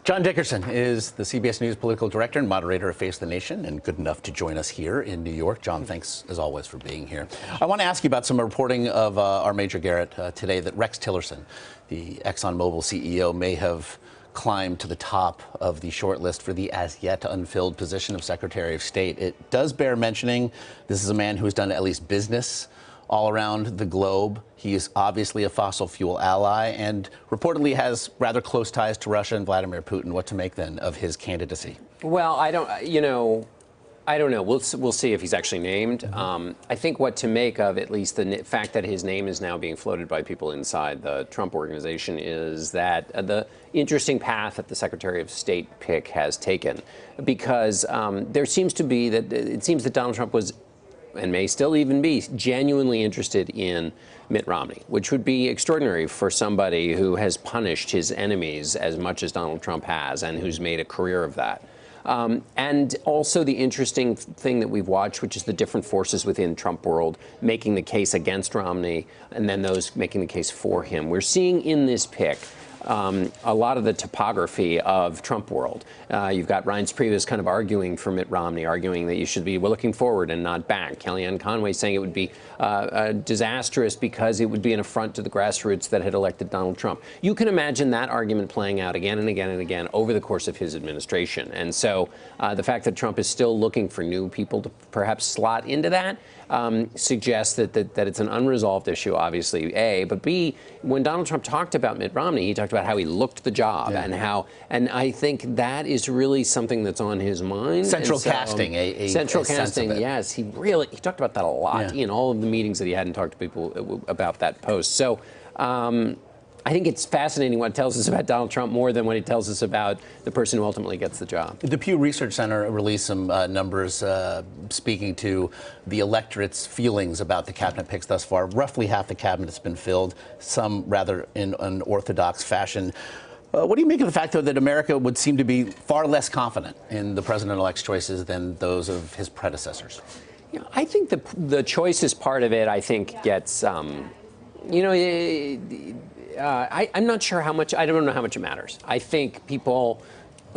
John Dickerson is the CBS News political director and moderator of Face the Nation, and good enough to join us here in New York. John, thanks as always for being here. I want to ask you about some reporting of our Major Garrett today that Rex Tillerson, the ExxonMobil CEO, may have climbed to the top of the short list for the as yet unfilled position of Secretary of State. It does bear mentioning this is a man who has done at least business all around the globe. He is obviously a fossil fuel ally and reportedly has rather close ties to Russia and Vladimir Putin. What to make then of his candidacy? Well, I don't know. We'll see if he's actually named. I think what to make of at least the fact that his name is now being floated by people inside the Trump organization is that the interesting path that the Secretary of State pick has taken, because there seems to be that it seems that Donald Trump was, and may still even be, genuinely interested in Mitt Romney, which would be extraordinary for somebody who has punished his enemies as much as Donald Trump has and who's made a career of that. And also the interesting thing that we've watched, which is the different forces within Trump world making the case against Romney and then those making the case for him. We're seeing in this pick a lot of the topography of Trump world. You've got Reince Priebus kind of arguing for Mitt Romney, arguing that you should be looking forward and not back. Kellyanne Conway saying it would be disastrous because it would be an affront to the grassroots that had elected Donald Trump. You can imagine that argument playing out again and again and again over the course of his administration. And so the fact that Trump is still looking for new people to perhaps slot into that suggests that it's an unresolved issue, obviously, A. But B, when Donald Trump talked about Mitt Romney, he talked about how he looked the job and I think that is really something that's on his mind. Central casting, central casting, yes. He talked about that a lot in all of the meetings that he had and talked to people about that post. So I think it's fascinating what it tells us about Donald Trump more than what it tells us about the person who ultimately gets the job. The Pew Research Center released some numbers speaking to the electorate's feelings about the cabinet picks thus far. Roughly half the cabinet's been filled, some rather in an orthodox fashion. What do you make of the fact, though, that America would seem to be far less confident in the president-elect's choices than those of his predecessors? Yeah, I think the choices part of it, I think, gets, I'm not sure how much, I don't know how much it matters. I think people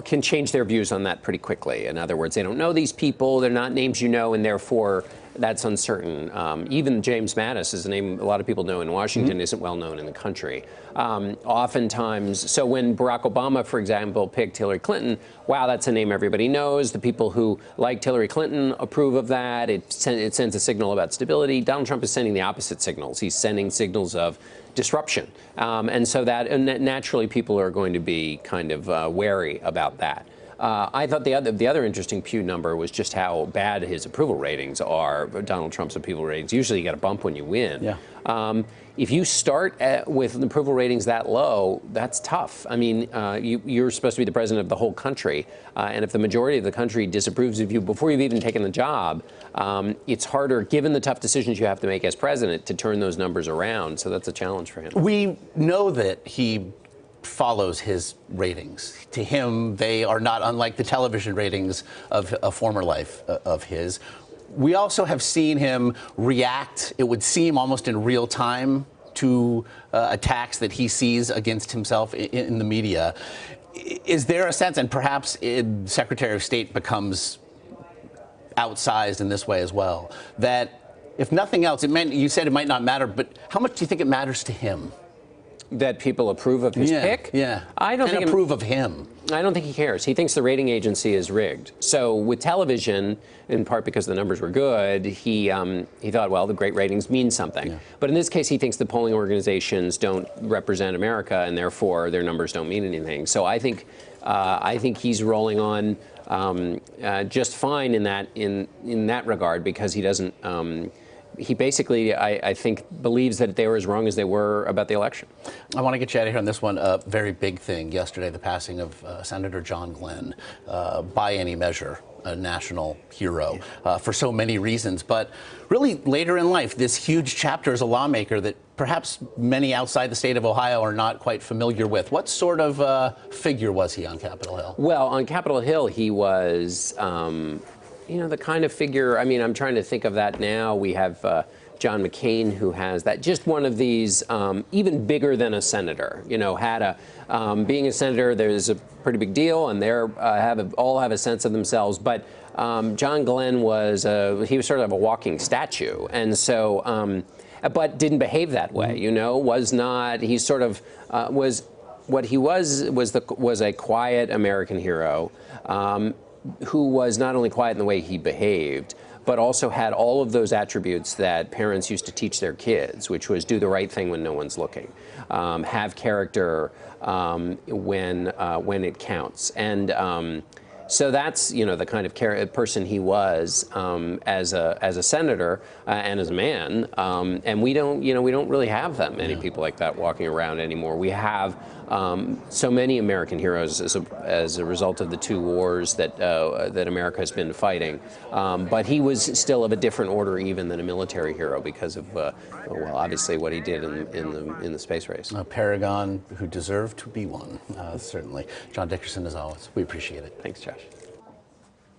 can change their views on that pretty quickly. In other words, they don't know these people, they're not names you know, and therefore that's uncertain. Even James Mattis is a name a lot of people know in Washington, isn't well known in the country. Oftentimes, so when Barack Obama, for example, picked Hillary Clinton, wow, that's a name everybody knows. The people who liked Hillary Clinton approve of that. It sends a signal about stability. Donald Trump is sending the opposite signals. He's sending signals of disruption. And so that naturally people are going to be kind of wary about that. I thought the other interesting Pew number was just how bad his approval ratings are, Donald Trump's approval ratings. Usually you get a bump when you win. Yeah. If you start with approval ratings that low, that's tough. I mean, you're supposed to be the president of the whole country, and if the majority of the country disapproves of you before you've even taken the job, it's harder, given the tough decisions you have to make as president, to turn those numbers around. So that's a challenge for him. We know that he follows his ratings. To him, they are not unlike the television ratings of a former life of his. We also have seen him react, it would seem almost in real time, to attacks that he sees against himself in the media. Is there a sense, and perhaps Secretary of State becomes outsized in this way as well, that if nothing else, you said it might not matter, but how much do you think it matters to him? That people approve of his pick? Yeah. I don't think approve of him. I don't think he cares. He thinks the rating agency is rigged. So with television, in part because the numbers were good, he thought, well, the great ratings mean something. Yeah. But in this case, he thinks the polling organizations don't represent America, and therefore their numbers don't mean anything. So I think he's rolling on just fine in that regard, because he doesn't. He basically, I think, believes that they were as wrong as they were about the election. I want to get you out of here on this one. A very big thing yesterday, the passing of Senator John Glenn, by any measure, a national hero for so many reasons. But really, later in life, this huge chapter as a lawmaker that perhaps many outside the state of Ohio are not quite familiar with. What sort of figure was he on Capitol Hill? Well, on Capitol Hill, he was the kind of figure, I mean, I'm trying to think of that now. We have John McCain, who has that, just one of these, even bigger than a senator, you know, had a, being a senator, there's a pretty big deal, and they're all have a sense of themselves. But John Glenn he was sort of a walking statue, and so, but didn't behave that way, you know, was not, he sort of was, what he was a quiet American hero, who was not only quiet in the way he behaved, but also had all of those attributes that parents used to teach their kids, which was do the right thing when no one's looking, have character when it counts, and so that's, you know, the kind of person he was as a senator and as a man, and we don't really have that many people like that walking around anymore. We have so many American heroes as a result of the two wars that America has been fighting, but he was still of a different order even than a military hero because of well, obviously what he did in the space race. A paragon who deserved to be one, certainly. John Dickerson, as always, we appreciate it. Thanks, Josh.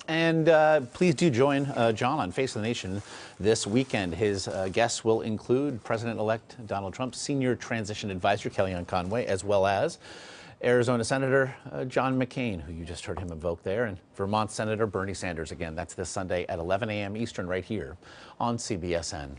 And please do join John on Face of the Nation this weekend. His guests will include President-elect Donald Trump's senior transition advisor, Kellyanne Conway, as well as Arizona Senator John McCain, who you just heard him invoke there, and Vermont Senator Bernie Sanders. Again, that's this Sunday at 11 a.m. Eastern right here on CBSN.